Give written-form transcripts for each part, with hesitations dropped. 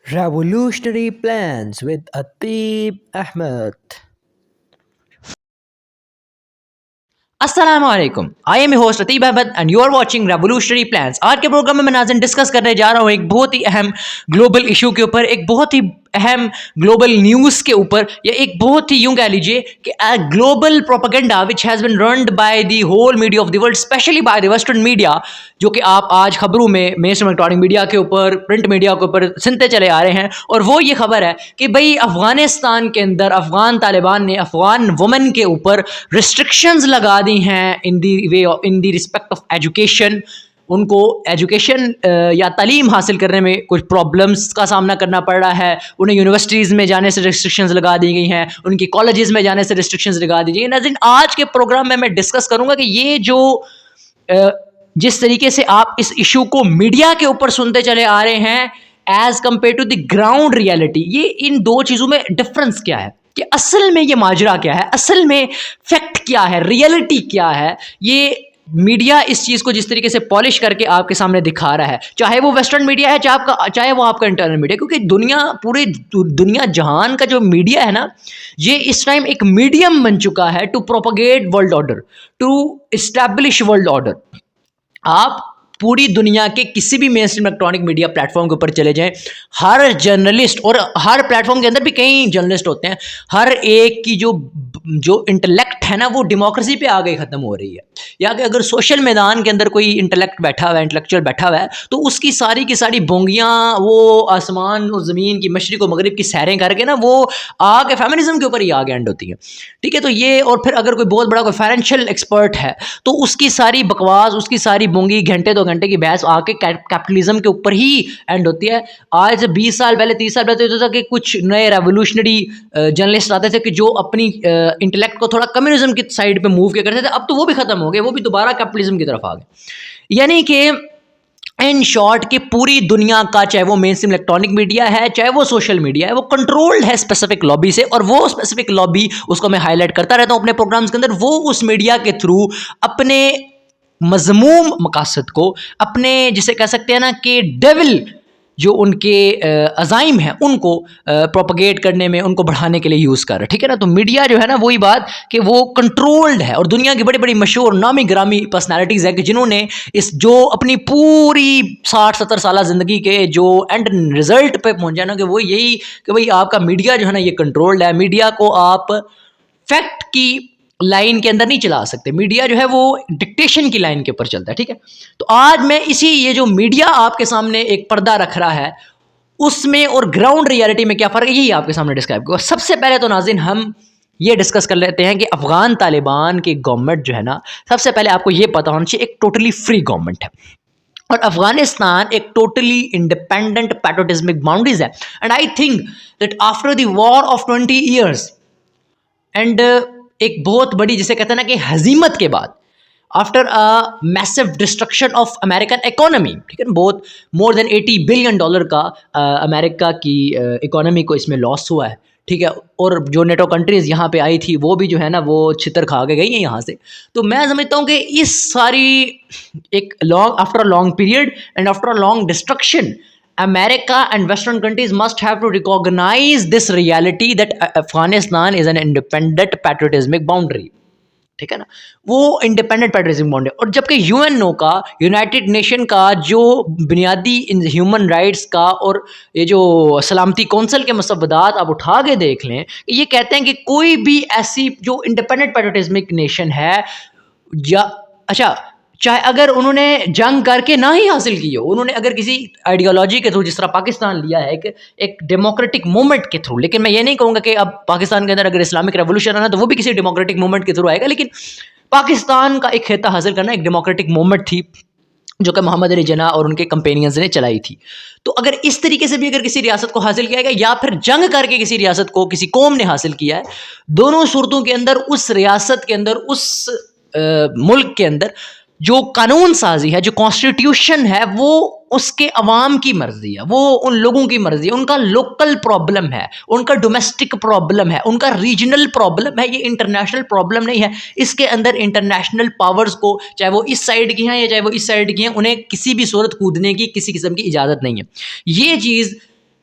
Revolutionary Plans with Ateeb Ahmed. अस्सलामुअलैकुम, I am host Ateeb Ahmed and you are watching revolutionary plans. आज के programme में मैं नाज़रीन डिस्कस करने जा रहा हूँ एक बहुत ही अहम ग्लोबल इशू के ऊपर, एक बहुत ही अहम ग्लोबल न्यूज़ के ऊपर, या एक बहुत ही यूं कह लीजिए कि global propaganda which has been run by the whole media of the world, specially by the western media, जो कि आप आज खबरों में मेनस्ट्रीम इलेक्ट्रॉनिक मीडिया के ऊपर, प्रिंट मीडिया के ऊपर सुनते चले आ रहे हैं। और वो ये खबर है कि भाई अफगानिस्तान के अंदर अफगान तालिबान ने अफगान वुमेन के ऊपर रिस्ट्रिक्शंस लगा दी हैं इन दी वे इन दी रिस्पेक्ट ऑफ एजुकेशन। उनको एजुकेशन या तालीम हासिल करने में कुछ प्रॉब्लम्स का सामना करना पड़ रहा है। उन्हें यूनिवर्सिटीज़ में जाने से रिस्ट्रिक्शंस लगा दी गई हैं, उनकी कॉलेजेस में जाने से रिस्ट्रिक्शंस लगा दी गई हैं। नाज़रीन, आज के प्रोग्राम में मैं डिस्कस करूंगा कि ये जो जिस तरीके से आप इस इशू को मीडिया के ऊपर सुनते चले आ रहे हैं as compared to the ground reality, ये इन दो चीज़ों में डिफरेंस क्या है, कि असल में ये माजरा क्या है, असल में फैक्ट क्या है, रियलिटी क्या है। ये मीडिया इस चीज़ को जिस तरीके से पॉलिश करके आपके सामने दिखा रहा है, चाहे वो वेस्टर्न मीडिया है, चाहे वो आपका इंटरनल मीडिया, क्योंकि पूरे दुनिया जहान का जो मीडिया है ना, ये इस टाइम एक मीडियम बन चुका है to propagate world order, to establish world order. आप पूरी दुनिया के किसी भी मेनस्ट्रीम इलेक्ट्रॉनिक मीडिया प्लेटफॉर्म के ऊपर चले जाएं, हर जर्नलिस्ट, और हर प्लेटफॉर्म के अंदर भी कई जर्नलिस्ट होते हैं, हर एक की जो जो इंटेलेक्ट है ना, वो डेमोक्रेसी पे आ गई ख़त्म हो रही है। या कि अगर सोशल मैदान के अंदर कोई इंटेलेक्ट बैठा हुआ है, इंटेलेक्चुअल बैठा हुआ है, तो उसकी सारी की सारी बोंगियाँ वो आसमान और ज़मीन की, मशरिक़ और मगरिब की सैरें करके ना, वो आगे फेमिनिज्म के ऊपर ही आगे एंड होती है। ठीक है, तो ये, और फिर अगर कोई बहुत बड़ा कोई फाइनेंशियल एक्सपर्ट है, तो उसकी सारी बकवास, उसकी सारी बोंगी, घंटे 2 घंटे की बहस आके कैपिटलिज्म के ऊपर ही एंड होती है। आज से 20 साल पहले, 30 साल पहले तो होता था कि कुछ नए रेवोल्यूशनरी जर्नलिस्ट आते थे कि जो अपनी इंटेलेक्ट को थोड़ा कम्युनिज्म की साइड पे मूव किया करते थे। अब तो वो भी खत्म हो गए, वो भी दोबारा कैपिटलिज्म की तरफ आ गए। यानी कि इन शॉर्ट कि पूरी दुनिया का, चाहे वो मेनस्ट्रीम इलेक्ट्रॉनिक मीडिया है, चाहे वो सोशल मीडिया है, वो कंट्रोल्ड है स्पेसिफिक लॉबी से। और वो स्पेसिफिक लॉबी, उसको मैं हाईलाइट करता रहता हूँ अपने प्रोग्राम्स के अंदर, वो उस मीडिया के थ्रू अपने मज़मूम मकासद को, अपने जिसे कह सकते हैं ना कि डेविल जो उनके अज़ाइम हैं, उनको प्रोपगेट करने में, उनको बढ़ाने के लिए यूज़ कर रहे हैं। ठीक है ना, तो मीडिया जो है ना, वही बात कि वो कंट्रोल्ड है। और दुनिया की बड़ी बड़ी मशहूर नामी ग्रामी पर्सनैलिटीज़ है कि जिन्होंने इस जो अपनी पूरी 60-70 साल ज़िंदगी के जो एंड रिज़ल्ट पे पहुँच जाना, कि वो यही कि भाई आपका मीडिया जो है ना, ये कंट्रोल्ड है। मीडिया को आप फैक्ट की लाइन के अंदर नहीं चला सकते। मीडिया जो है वो डिक्टेशन की लाइन के ऊपर चलता है। ठीक है, तो आज मैं ये जो मीडिया आपके सामने एक पर्दा रख रहा है, उसमें और ग्राउंड रियलिटी में क्या फ़र्क है, यही आपके सामने डिस्क्राइब करूँगा। सबसे पहले तो नाज़रीन, हम ये डिस्कस कर लेते हैं कि अफ़गान तालिबान की गवर्नमेंट जो है ना, सबसे पहले आपको ये पता होना चाहिए, एक टोटली फ्री गवर्नमेंट है। और अफगानिस्तान एक टोटली इंडिपेंडेंट पैट्रियोटिज्मिक बाउंड्रीज है। And I think that after the war of 20 years and एक बहुत बड़ी, जिसे कहते हैं ना कि हजीमत के बाद, after a massive destruction of American economy, ठीक है, बहुत मोर देन $80 बिलियन का अमेरिका की इकोनॉमी को इसमें लॉस हुआ है। ठीक है, और जो नेटो कंट्रीज़ यहाँ पे आई थी, वो भी जो है ना, वो छितर खा के गई हैं यहाँ से। तो मैं समझता हूँ कि इस सारी एक long, after a long period and after a long destruction, America and Western countries must have to recognize this reality that Afghanistan is an independent patriotismic boundary. ठीक है ना, वो इंडिपेंडेंट पैट्रियोटिज्म बाउंड्री। और जबकि यूएनओ का, United nation का जो बुनियादी ह्यूमन राइट्स का, और ये जो सलामती कौंसल के मसवदात आप उठा के देख लें, ये कहते हैं कि कोई भी ऐसी जो इंडिपेंडेंट पैट्रियोटिज्मिक नेशन है, या अच्छा, चाहे अगर उन्होंने जंग करके ना ही हासिल की हो, उन्होंने अगर किसी आइडियोलॉजी के थ्रू, जिस तरह पाकिस्तान लिया है एक डेमोक्रेटिक मूवमेंट के थ्रू, लेकिन मैं ये नहीं कहूँगा कि अब पाकिस्तान के अंदर अगर इस्लामिक रेवोल्यूशन आना, तो वो भी किसी डेमोक्रेटिक मूवमेंट के थ्रू आएगा। लेकिन पाकिस्तान का एक खिता हासिल करना एक डेमोक्रेटिक मूवमेंट थी, जो कि मोहम्मद अली जिन्ना और उनके कंपेनियंस ने चलाई थी। तो अगर इस तरीके से भी अगर किसी रियासत को हासिल किया गया, या फिर जंग करके किसी रियासत को किसी कौम ने हासिल किया है, दोनों सूरतों के अंदर उस रियासत के अंदर, उस मुल्क के अंदर जो कानून साजी है, जो कॉन्स्टिट्यूशन है, वो उसके अवाम की मर्जी है, वो उन लोगों की मर्जी है, उनका लोकल प्रॉब्लम है, उनका डोमेस्टिक प्रॉब्लम है, उनका रीजनल प्रॉब्लम है, ये इंटरनेशनल प्रॉब्लम नहीं है। इसके अंदर इंटरनेशनल पावर्स को, चाहे वो इस साइड की हैं या चाहे वो इस साइड की हैं, उन्हें किसी भी सूरत कूदने की किसी किस्म की इजाज़त नहीं है। ये चीज़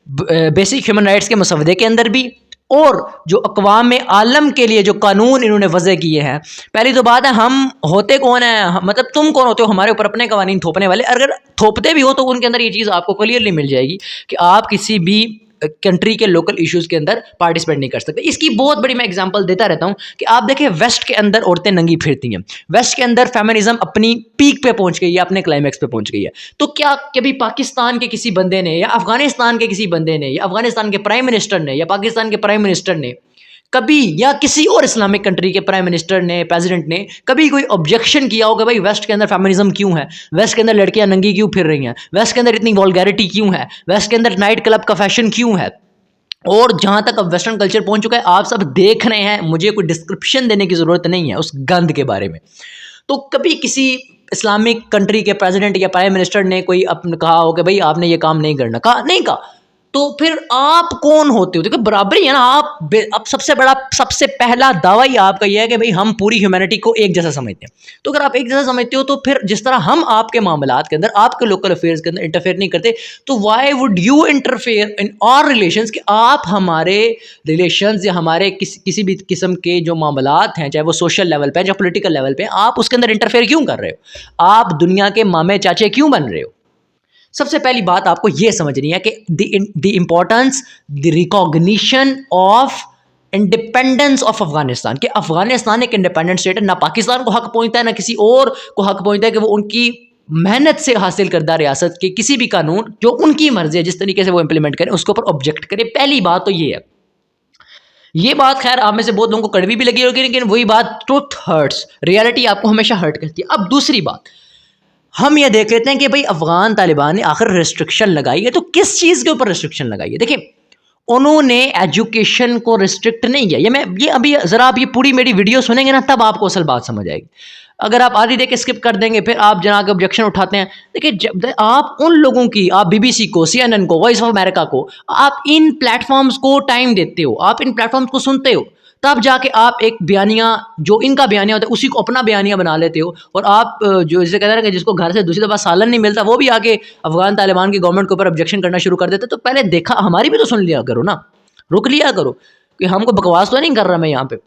बेसिक ह्यूमन राइट्स के मसवदे के अंदर भी, और जो अक़वाम आलम के लिए जो कानून इन्होंने वज़े किए हैं। पहली तो बात है, हम होते कौन है, मतलब तुम कौन होते हो हमारे ऊपर अपने कवानीन थोपने वाले। अगर थोपते भी हो तो उनके अंदर ये चीज़ आपको क्लियरली मिल जाएगी कि आप किसी भी कंट्री के लोकल इश्यूज़ के अंदर पार्टिसिपेट नहीं कर सकते। इसकी बहुत बड़ी मैं एग्जांपल देता रहता हूँ कि आप देखिए वेस्ट के अंदर औरतें नंगी फिरती हैं, वेस्ट के अंदर फेमिनिज्म अपनी पीक पे पहुंच गई है, अपने क्लाइमैक्स पे पहुंच गई है। तो क्या कभी पाकिस्तान के किसी बंदे ने या अफगानिस्तान के किसी बंदे ने या अफगानिस्तान के प्राइम मिनिस्टर ने या पाकिस्तान के प्राइम मिनिस्टर ने कभी, या किसी और इस्लामिक कंट्री के प्राइम मिनिस्टर ने, प्रेसिडेंट ने कभी कोई ऑब्जेक्शन किया हो कि भाई वेस्ट के अंदर फेमिनिज्म क्यों है, वेस्ट के अंदर लड़कियां नंगी क्यों फिर रही हैं, वेस्ट के अंदर इतनी वल्गैरिटी क्यों है, वेस्ट के अंदर नाइट क्लब का फैशन क्यों है? और जहाँ तक अब वेस्टर्न कल्चर पहुँच चुका है, आप सब देख रहे हैं, मुझे कोई डिस्क्रिप्शन देने की ज़रूरत नहीं है उस गंद के बारे में। तो कभी किसी इस्लामिक कंट्री के प्रेसिडेंट या प्राइम मिनिस्टर ने कोई अपने कहा हो कि भाई आपने ये काम नहीं करना, कहा नहीं कहा, तो फिर आप कौन होते हो? देखो बराबरी है ना। आप सबसे पहला दावा ही आपका यह है कि भाई हम पूरी ह्यूमैनिटी को एक जैसा समझते हैं। तो अगर आप एक जैसा समझते हो तो फिर जिस तरह हम आपके मामलात के अंदर, आपके लोकल अफेयर्स के अंदर इंटरफेयर नहीं करते, तो why would you interfere in our relations? कि आप हमारे रिलेशंस या हमारे किसी भी किस्म के जो मामलात हैं, चाहे वो सोशल लेवल पे, चाहे पोलिटिकल लेवल पे, आप उसके अंदर इंटरफेयर क्यों कर रहे हो? आप दुनिया के मामे चाचे क्यों बन रहे हो? सबसे पहली बात आपको यह समझनी है कि the importance, the recognition of independence of Afghanistan, कि अफगानिस्तान एक इंडिपेंडेंट स्टेट है। ना पाकिस्तान को हक पहुंचता है, ना किसी और को हक पहुंचता है कि वो उनकी मेहनत से हासिल करदा रियासत के किसी भी कानून जो उनकी मर्जी है जिस तरीके से वो इंप्लीमेंट करें उसके ऊपर ऑब्जेक्ट करें। पहली बात तो ये है। ये बात खैर आप में से बहुत लोगों को कड़वी भी लगी होगी, लेकिन वही बात, ट्रुथ हर्ट्स, रियलिटी आपको हमेशा हर्ट करती है। अब दूसरी बात, हम ये देख लेते हैं कि भाई अफगान तालिबान ने आखिर रिस्ट्रिक्शन लगाई है, तो किस चीज़ के ऊपर रिस्ट्रिक्शन लगाई है? देखिए, उन्होंने एजुकेशन को रिस्ट्रिक्ट नहीं किया। ये अभी ज़रा आप ये पूरी मेरी वीडियो सुनेंगे ना, तब आपको असल बात समझ आएगी। अगर आप आधी देख के स्किप कर देंगे, फिर आप जना के ऑब्जेक्शन उठाते हैं। देखिए, जब आप उन लोगों की, आप बीबीसी को, CNN को, वॉइस ऑफ अमेरिका को, आप इन प्लेटफॉर्म्स को टाइम देते हो, आप इन प्लेटफॉर्म्स को सुनते हो, तब जाके आप एक बयानिया, जो इनका बयानिया होता है, उसी को अपना बयानिया बना लेते हो। और आप जो जैसे कहते हैं कि जिसको घर से दूसरी दफ़ा सालन नहीं मिलता, वो भी आके अफगान तालिबान की गवर्नमेंट के ऊपर ऑब्जेक्शन करना शुरू कर देते। तो पहले देखा, हमारी भी तो सुन लिया करो ना, रुक लिया करो कि हमको बकवास तो नहीं कर रहा मैं यहाँ पे।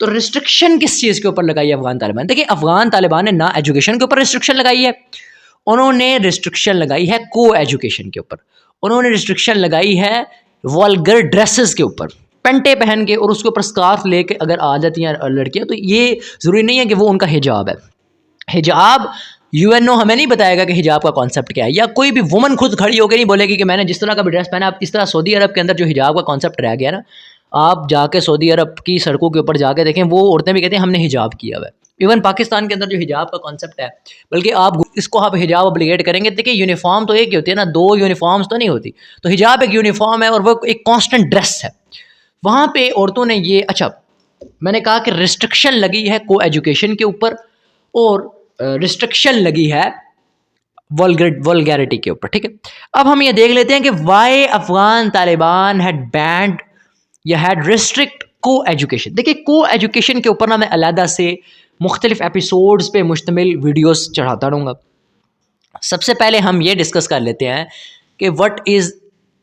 तो रिस्ट्रिक्शन किस चीज़ के ऊपर लगाई है अफगान तालिबान? देखिए, अफगान तालिबान ने ना एजुकेशन के ऊपर रिस्ट्रिक्शन लगाई है, उन्होंने रिस्ट्रिक्शन लगाई है को एजुकेशन के ऊपर, उन्होंने रिस्ट्रिक्शन लगाई है वल्गर ड्रेसेस के ऊपर, पेंटे पहन के और उसके ऊपर स्कार्फ लेके अगर आ जाती हैं लड़कियां, तो ये ज़रूरी नहीं है कि वो उनका हिजाब है। हिजाब UNO हमें नहीं बताएगा कि हिजाब का कॉन्सेप्ट क्या है, या कोई भी वुमन खुद खड़ी होकर नहीं बोलेगी कि मैंने जिस तरह का भी ड्रेस पहना। आप इस तरह सऊदी अरब के अंदर जो हिजाब का कॉन्सेप्ट रह गया ना, आप जाके सऊदी अरब की सड़कों के ऊपर जाके देखें, वो औरतें भी कहती हैं हमने हिजाब किया हुआ है। इवन पाकिस्तान के अंदर जो हिजाब का कॉन्सेप्ट है, बल्कि आप इसको आप हिजाब ऑब्लिगेट करेंगे, देखिए यूनिफॉर्म तो एक ही होती है ना, दो यूनिफॉर्म्स तो नहीं होती। तो हिजाब एक यूनिफॉर्म है और वो एक कॉन्स्टेंट ड्रेस है। वहाँ पे औरतों ने ये, अच्छा मैंने कहा कि रिस्ट्रिक्शन लगी है को एजुकेशन के ऊपर, और रिस्ट्रिक्शन लगी है वल्गैरिटी के ऊपर, ठीक है। अब हम ये देख लेते हैं कि why Afghan Taliban had banned या हैड रिस्ट्रिक्ट को एजुकेशन। देखिए, को एजुकेशन के ऊपर ना मैं अलहदा से मुख्तलिफ एपिसोड्स पे मुश्तमिल वीडियोस चढ़ाता रहूँगा। सबसे पहले हम ये डिस्कस कर लेते हैं कि व्हाट इज़,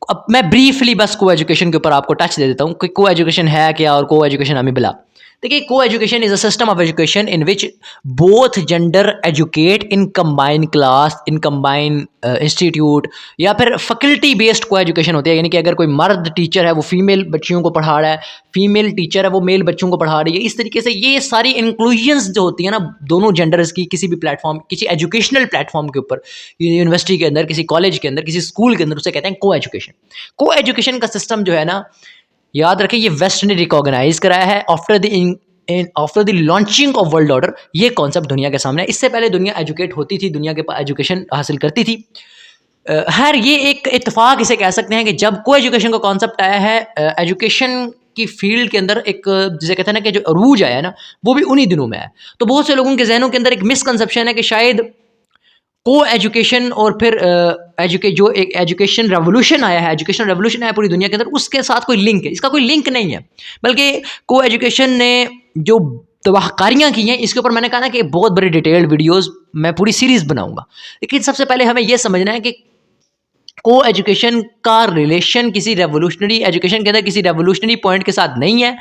अब मैं ब्रीफली बस को एजुकेशन के ऊपर आपको टच दे देता हूँ कि को एजुकेशन है क्या और को एजुकेशन हमें बिला। देखिए, coeducation is a system of education in which both gender educate in combine class, in combine institute, या फिर फैकल्टी बेस्ड को एजुकेशन होती है। यानी कि अगर कोई मर्द टीचर है वो फीमेल बच्चियों को पढ़ा रहा है, फीमेल टीचर है वो मेल बच्चों को पढ़ा रही है। इस तरीके से ये सारी इंक्लूजन्स जो होती है ना दोनों जेंडर्स की, किसी भी प्लेटफॉर्म, किसी एजुकेशनल प्लेटफॉर्म के ऊपर, यूनिवर्सिटी के अंदर, किसी कॉलेज के अंदर, किसी स्कूल के अंदर, उसे कहते हैं को एजुकेशन। को एजुकेशन का सिस्टम जो है ना, याद रखें, ये वेस्ट ने रिकॉग्नाइज कराया है after the launching of world order. ये कॉन्सेप्ट दुनिया के सामने है। इससे पहले दुनिया एजुकेट होती थी, दुनिया के पास एजुकेशन हासिल करती थी। खैर, ये एक इत्तेफाक इसे कह सकते हैं कि जब को एजुकेशन का कॉन्सेप्ट आया है एजुकेशन की फील्ड के अंदर, एक जिसे कहते हैं ना कि जो अरूज आया है ना, वो भी उन्हीं दिनों में है। तो बहुत से लोगों के जहनों के अंदर एक मिसकंसेप्शन है कि शायद को एजुकेशन और फिर जो एक एजुकेशन रेवोल्यूशन आया है, एजुकेशन रेवोल्यूशन आया पूरी दुनिया के अंदर, उसके साथ कोई लिंक है। इसका कोई लिंक नहीं है, बल्कि को एजुकेशन ने जो तबाहकारियाँ की हैं, इसके ऊपर मैंने कहा ना कि बहुत बड़ी डिटेल्ड वीडियोस मैं पूरी सीरीज़ बनाऊंगा। लेकिन सबसे पहले हमें यह समझना है कि को एजुकेशन का रिलेशन किसी रेवोल्यूशनरी एजुकेशन के अंदर किसी रेवोल्यूशनरी पॉइंट के साथ नहीं है।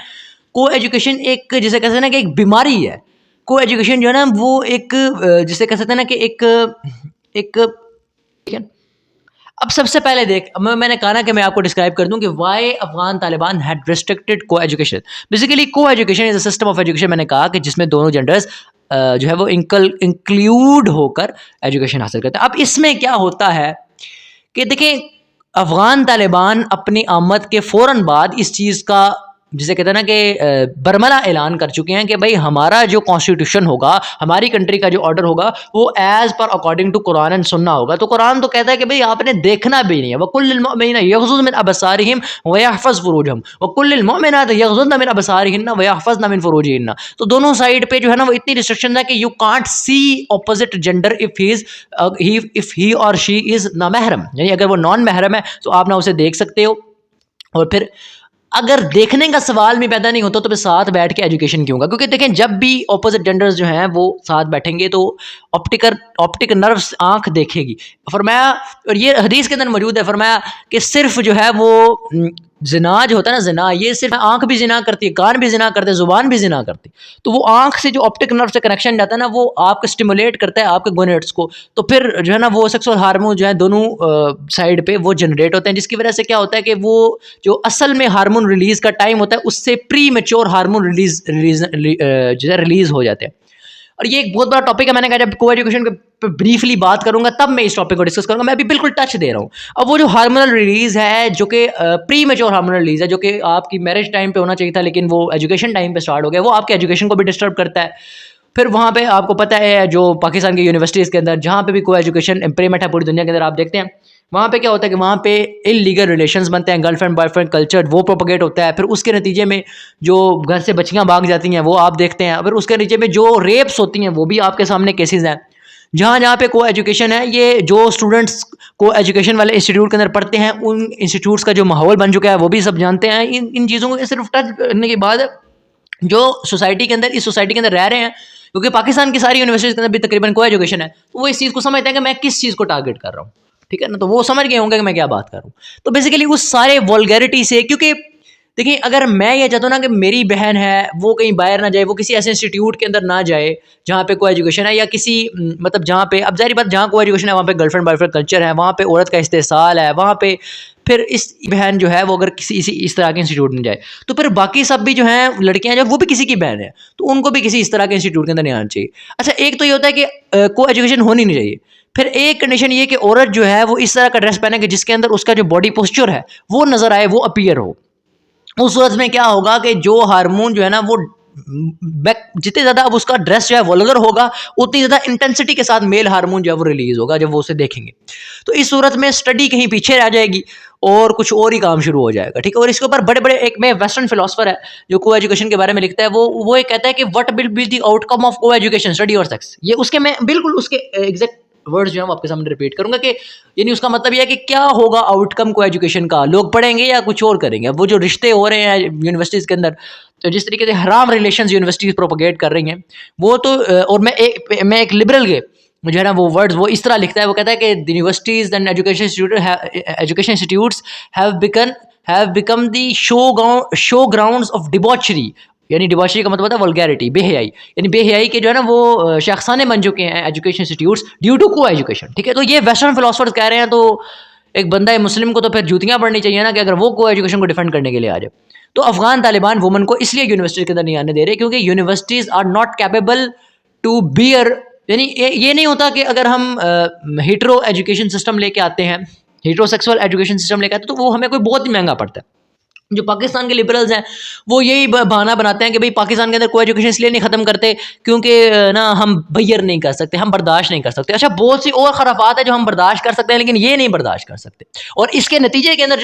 को एजुकेशन एक जिसे कहते हैं ना कि एक बीमारी है। को एजुकेशन जो है ना वो एक जिसे कह सकते हैं ना कि एक एक ठीक है। अब सबसे पहले मैंने कहा ना कि मैं आपको डिस्क्राइब कर दूं कि why Afghan Taliban had restricted coeducation. Basically coeducation is a system of education, मैंने कहा कि जिसमें दोनों जेंडर्स जो है वो इंक्लूड होकर एजुकेशन हासिल करते हैं। अब इसमें क्या होता है कि देखें, अफ़गान तालिबान अपनी आमद के फ़ौरन बाद इस चीज़ का जिसे कहते हैं ना कि बरमला ऐलान कर चुके हैं कि भाई हमारा जो कॉन्स्टिट्यूशन होगा, हमारी कंट्री का जो ऑर्डर होगा वो as per according to Quran and सुन्ना होगा। तो कुरान तो कहता है कि भाई आपने देखना भी नहीं है, वकुल्लिल मुमिनीना यग़ज़ुज़्ज़ू मिन अबसारिहिम व यहफ़ज़ फ़ुरूजहम वकुल्लिल मुमिनाति यग़ज़ुज़्ज़न मिन अबसारिहिन्ना व यहफ़ज़्न मिन फ़ुरूजिहिन्ना। तो दोनों साइड पे जो है ना वो इतनी रिस्ट्रिक्शन है कि you can't see opposite gender if he और शी इज़ ना महरम, यानी अगर वो नॉन महरम है तो आप ना उसे देख सकते हो। और फिर अगर देखने का सवाल भी पैदा नहीं होता तो फिर साथ बैठ के एजुकेशन क्यों होगा? क्योंकि देखें जब भी ऑपोजिट जेंडर्स जो हैं वो साथ बैठेंगे तो ऑप्टिक नर्व्स आंख देखेगी। फरमाया, और ये हदीस के अंदर मौजूद है, फरमाया कि सिर्फ जो है वो जिना जो होता है ना, जिना ये सिर्फ आंख भी जिना करती है, कान भी जिना करते हैं, जुबान भी जिना करती है। तो वो आंख से जो ऑप्टिक नर्व से कनेक्शन जाता है ना वो आपको स्टिमुलेट करता है आपके गोनेट्स को। तो फिर जो है ना वो सेक्सुअल हार्मोन जो है दोनों साइड पे वो जनरेट होते हैं, जिसकी वजह से क्या होता है कि वो जो असल में हार्मोन रिलीज का टाइम होता है उससे प्री मेच्योर हार्मोन जो है रिलीज हो जाते हैं। और ये एक बहुत बड़ा टॉपिक है, मैंने कहा जब को एजुकेशन पे ब्रीफली बात करूंगा तब मैं इस टॉपिक को डिस्कस करूंगा, मैं अभी बिल्कुल टच दे रहा हूँ। अब वो जो हार्मोनल रिलीज है जो कि प्री मेच्योर हार्मोनल रिलीज है, जो कि आपकी मैरिज टाइम पे होना चाहिए था लेकिन वो एजुकेशन टाइम पे स्टार्ट हो गया, वो आपके एजुकेशन को भी डिस्टर्ब करता है। फिर वहाँ पे आपको पता है जो पाकिस्तान की यूनिवर्सिटीज़ के अंदर जहाँ पे भी को एजुकेशन इम्प्लीमेंट है पूरी दुनिया के अंदर, आप देखते हैं वहाँ पे क्या होता है कि वहाँ पे इलीगल रिलेशंस बनते हैं, गर्लफ्रेंड बॉयफ्रेंड कल्चर वो प्रोपोगेट होता है। फिर उसके नतीजे में जो घर से बच्चियाँ भाग जाती हैं वो आप देखते हैं। फिर उसके नतीजे में जो रेप्स होती हैं वो भी आपके सामने केसेस हैं। जहाँ जहाँ पे को एजुकेशन है, ये जो स्टूडेंट्स को एजुकेशन वाले इंस्टीट्यूट के अंदर पढ़ते हैं उन इंस्टीट्यूट्स का जो माहौल बन चुका है वो भी सब जानते हैं। इन चीज़ों को सिर्फ टच करने के बाद जो सोसाइटी के अंदर इस सोसाइटी के अंदर रह रहे हैं, क्योंकि पाकिस्तान की सारी यूनिवर्सिटीज़ के अंदर भी तकरीबन को एजुकेशन है, तो वो इस चीज़ को समझते हैं कि मैं किस चीज़ को टारगेट कर रहा हूँ, ठीक है ना। तो वो समझ गए होंगे कि मैं क्या बात कर रहा हूँ। तो बेसिकली उस सारे वल्गैरिटी से, क्योंकि देखिए अगर मैं ये चाहता हूँ ना कि मेरी बहन है वो कहीं बाहर ना जाए, वो किसी ऐसे इंस्टीट्यूट के अंदर ना जाए जहाँ पे को एजुकेशन है, या किसी मतलब जहाँ पे, अब जाहिर बात जहाँ को एजुकेशन है वहाँ पे गर्लफ्रेंड बॉयफ्रेंड कल्चर है, वहाँ पे औरत का इस्तेसाल है, वहाँ पे फिर इस बहन जो है वो अगर किसी इस तरह के इंस्टीट्यूट में जाए तो फिर बाकी सब भी जो हैं लड़कियां जो वो भी किसी की बहन है तो उनको भी किसी इस तरह के इंस्टीट्यूट के अंदर नहीं आना चाहिए। अच्छा, एक तो ये होता है कि को एजुकेशन होनी नहीं चाहिए। फिर एक कंडीशन ये कि औरत जो है वो इस तरह का ड्रेस पहने कि जिसके अंदर उसका जो बॉडी पोस्चर है वो नजर आए, वो अपीयर हो। उस सूरत में क्या होगा कि जो हार्मोन जो है ना वो जितने ज़्यादा अब उसका ड्रेस जो है वल्गर होगा उतनी ज़्यादा इंटेंसिटी के साथ मेल हार्मोन जो है वो रिलीज होगा जब वो उसे देखेंगे। तो इस सूरत में स्टडी कहीं पीछे रह जाएगी और कुछ और ही काम शुरू हो जाएगा, ठीक है। और इसके ऊपर बड़े बड़े एक में वेस्टर्न फिलोसफर है जो को एजुकेशन के बारे में लिखता है, वो ये कहता है कि what will be the outcome of को एजुकेशन, स्टडी और सेक्स। ये उसके मैं बिल्कुल उसके एग्जैक्ट वर्ड्स जो है आपके सामने रिपीट करूंगा कि यानी उसका मतलब यह है कि क्या होगा आउटकम को एजुकेशन का, लोग पढ़ेंगे या कुछ और करेंगे। वो जो रिश्ते हो रहे हैं यूनिवर्सिटीज़ के अंदर, तो जिस तरीके से हराम रिलेशंस यूनिवर्सिटीज़ प्रोपोगेट कर रही हैं वो तो और मैं एक लिबरल के जो है ना वो वर्ड्स वो इस तरह लिखता है, वो कहता है कि the universities and education institutes have become the show grounds of debauchery. यानी डिबॉचरी का मतलब होता है वल्गैरिटी, बेहयाई, यानी बेहयाई के जो है ना वो शख्साने बन चुके हैं एजुकेशन इंस्टीट्यूट्स ड्यू टू को एजुकेशन, ठीक है। तो ये वेस्टर्न फिलोसफर्स कह रहे हैं, तो एक बंदा मुस्लिम को तो फिर जूतियाँ पड़नी चाहिए ना कि अगर वो को एजुकेशन को डिफेंड करने के लिए आ जाए। तो अफगान तालिबान वुमन को इसलिए यूनिवर्सिटी के अंदर नहीं आने दे रहे क्योंकि universities are not capable to bear, यानी ये नहीं होता कि अगर हम हेटेरो एजुकेशन सिस्टम लेके आते हैं, हेटेरोसेक्सुअल एजुकेशन सिस्टम लेके आते हैं तो वो हमें कोई बहुत ही महंगा पड़ता है। जो पाकिस्तान के लिबरल्स हैं वो यही बहाना बनाते हैं कि भाई पाकिस्तान के अंदर को एजुकेशन इसलिए नहीं ख़त्म करते क्योंकि ना हम बैर नहीं कर सकते, हम बर्दाश्त नहीं कर सकते। अच्छा, बहुत सी और खराफात है जो हम बर्दाश्त कर सकते हैं लेकिन ये नहीं बर्दाश्त कर सकते, और इसके नतीजे के अंदर